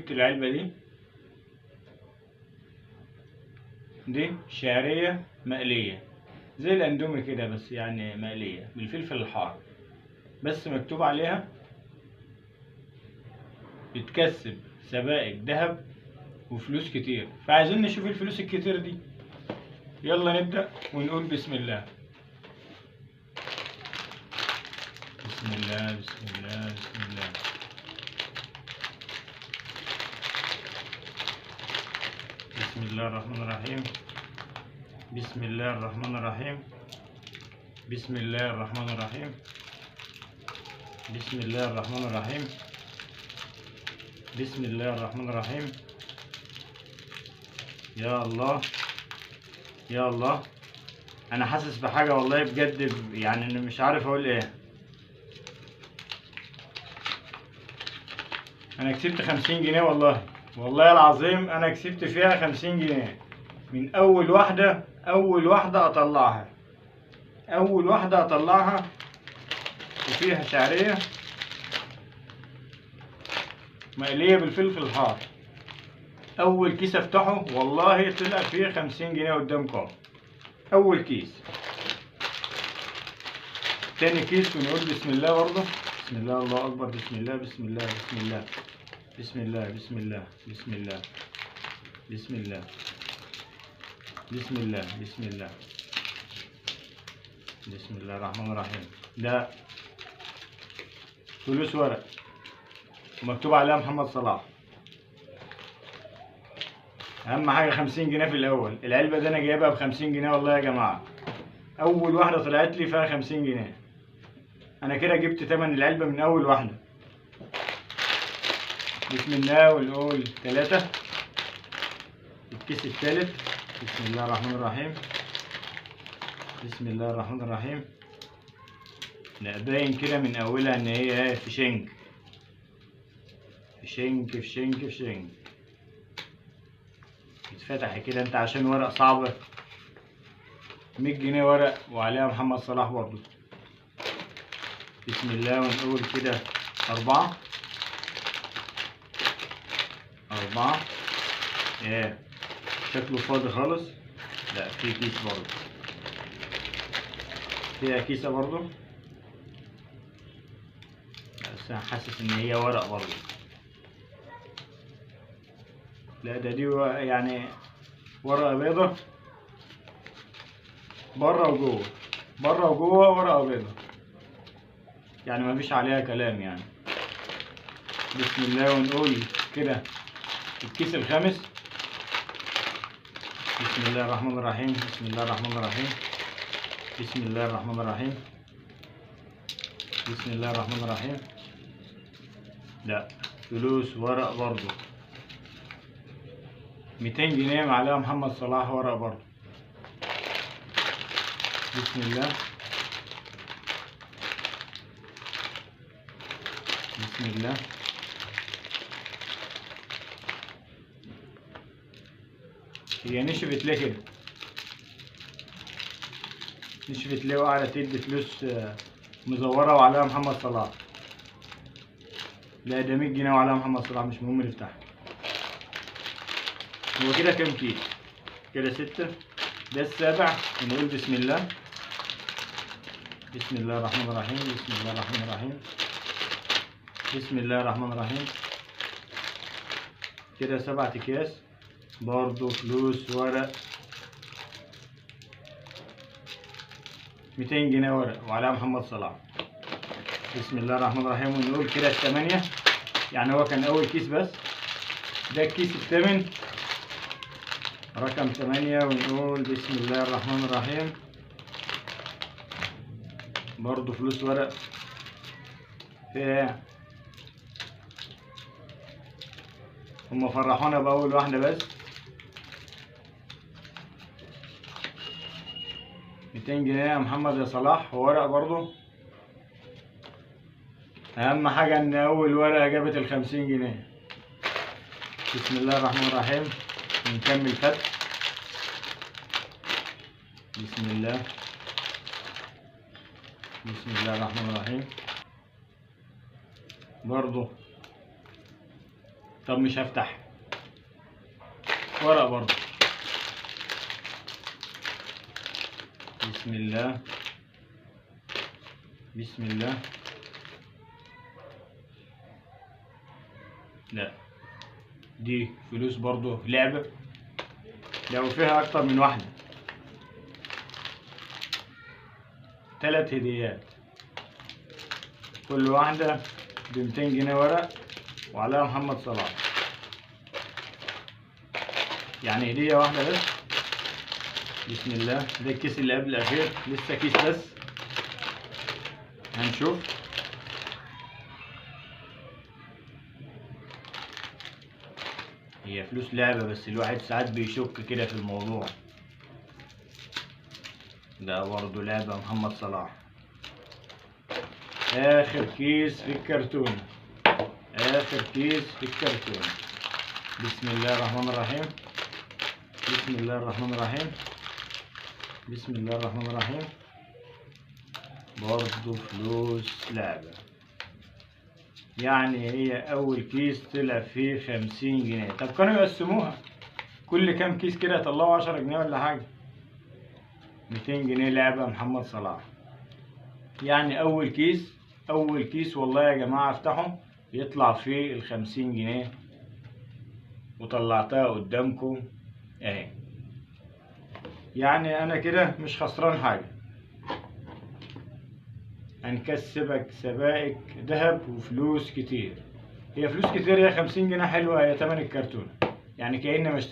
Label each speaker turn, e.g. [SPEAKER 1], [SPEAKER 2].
[SPEAKER 1] جبت العلبة دي شعرية مقلية زي الاندومي كده، بس يعني مقلية بالفلفل الحار، بس مكتوب عليها بتكسب سبائك ذهب وفلوس كتير. فعايزين نشوف الفلوس الكتير دي. يلا نبدأ ونقول بسم الله. بسم الله بسم الله بسم الله. بسم الله الرحمن الرحيم. بسم الله الرحمن الرحيم. بسم الله الرحمن الرحيم. بسم الله الرحمن الرحيم. بسم الله الرحمن الرحيم. يا الله يا الله، انا حاسس بحاجة والله بجد، يعني انا مش عارف اقول ايه. انا كسبت 50 جنيه والله، والله العظيم انا كسبت فيها 50 جنيه من اول واحدة. اول واحدة اطلعها، اول واحدة اطلعها وفيها شعرية مقلية بالفلفل الحار. اول كيس افتحه والله طلع فيه 50 جنيه قدامكم. اول كيس. تاني كيس ونقول بسم الله برضه. بسم الله الله اكبر. بسم الله بسم الله بسم الله بسم الله بسم الله بسم الله بسم الله بسم الله بسم الله بسم الله الرحمن الرحيم. ده فلوس ورق ومكتوب عليها محمد صلاح. اهم حاجه 50 جنيه في الاول. العلبه دي انا جايبها ب 50 جنيه والله يا جماعه. اول واحده طلعت لي فيها 50 جنيه. انا كده جبت تمن العلبه من اول واحده. بسم الله ونقول 3. الكيس الثالث. بسم الله الرحمن الرحيم. بسم الله الرحمن الرحيم. لا باين كده من اولها ان هي فشنك فشنك فشنك فشنك. اتفتح كده انت عشان ورق صعبة. 100 جنيه ورق وعليها محمد صلاح برضه. بسم الله ونقول كده 4. ايه شكله فاضي خالص. لا في كيس برضه، فيها كيسة برضه، بس انا حاسس ان هي ورق برضه. لا ده دي يعني ورقة بيضة بره وجوه، بره وجوه ورقة بيضة، يعني مفيش عليها كلام يعني. بسم الله ونقول كده الكيس الخامس. بسم الله الرحمن الرحيم. بسم الله الرحمن الرحيم. بسم الله الرحمن الرحيم. بسم الله الرحمن الرحيم. لا فلوس ورق برضو. 200 جنيه معلقة محمد صلاح ورق برضو. بسم الله. بسم الله. هي نشفت ليه كده؟ نشفت ليه وقاعدة تدي فلوس مزورة وعليها محمد صلاح؟ لا ده 100 جنيه وعليها محمد صلاح، مش مهم نفتحها. هو كده كام كيس؟ كده 6. ده السابع. ونقول بسم الله. بسم الله الرحمن الرحيم. بسم الله الرحمن الرحيم. بسم الله الرحمن الرحيم. كده 7 أكياس برضو فلوس ورق. 200 جنيه ورق وعليها محمد صلاح. بسم الله الرحمن الرحيم. ونقول كده 8، يعني هو كان أول كيس بس، ده الكيس الثامن رقم 8. ونقول بسم الله الرحمن الرحيم. برضو فلوس ورق. فيها هم فرحونا بأول واحدة بس. 200 جنيه يا محمد يا صلاح وورق برضو. أهم حاجة إن أول ورقة جابت 50 جنيه. بسم الله الرحمن الرحيم. ونكمل فتح. بسم الله. بسم الله الرحمن الرحيم. برضو طب مش هفتح ورق برضه. بسم الله بسم الله. لا دي فلوس برضه لعبة، لو فيها أكتر من واحدة. 3 هديات، كل واحدة ب200 جنيه ورق وعليها محمد صلاح، يعني هدية واحدة بس. بسم الله. ده الكيس اللي قبل الأخير، لسه كيس بس، هنشوف. هي فلوس لعبة بس الواحد ساعات بيشك كده في الموضوع. ده برضه لعبة محمد صلاح. آخر كيس في الكرتون، آخر كيس في الكرتون. بسم الله الرحمن الرحيم. بسم الله الرحمن الرحيم. بسم الله الرحمن الرحيم. برضه فلوس لعبة، يعني هي أول كيس طلع فيه 50 جنيه. طب كانوا يقسموها، كل كام كيس كده يطلعوا 10 جنيه ولا حاجة. 200 جنيه لعبة محمد صلاح. يعني أول كيس والله يا جماعة افتحوا يطلع فيه 50 جنيه، وطلعتها قدامكم اهي. يعني أنا كده مش خسران حاجة. هنكسبك سبائك ذهب وفلوس كتير. هي فلوس كتير، هي 50 جنيه حلوة، هي تمن الكرتونة، يعني كأني ما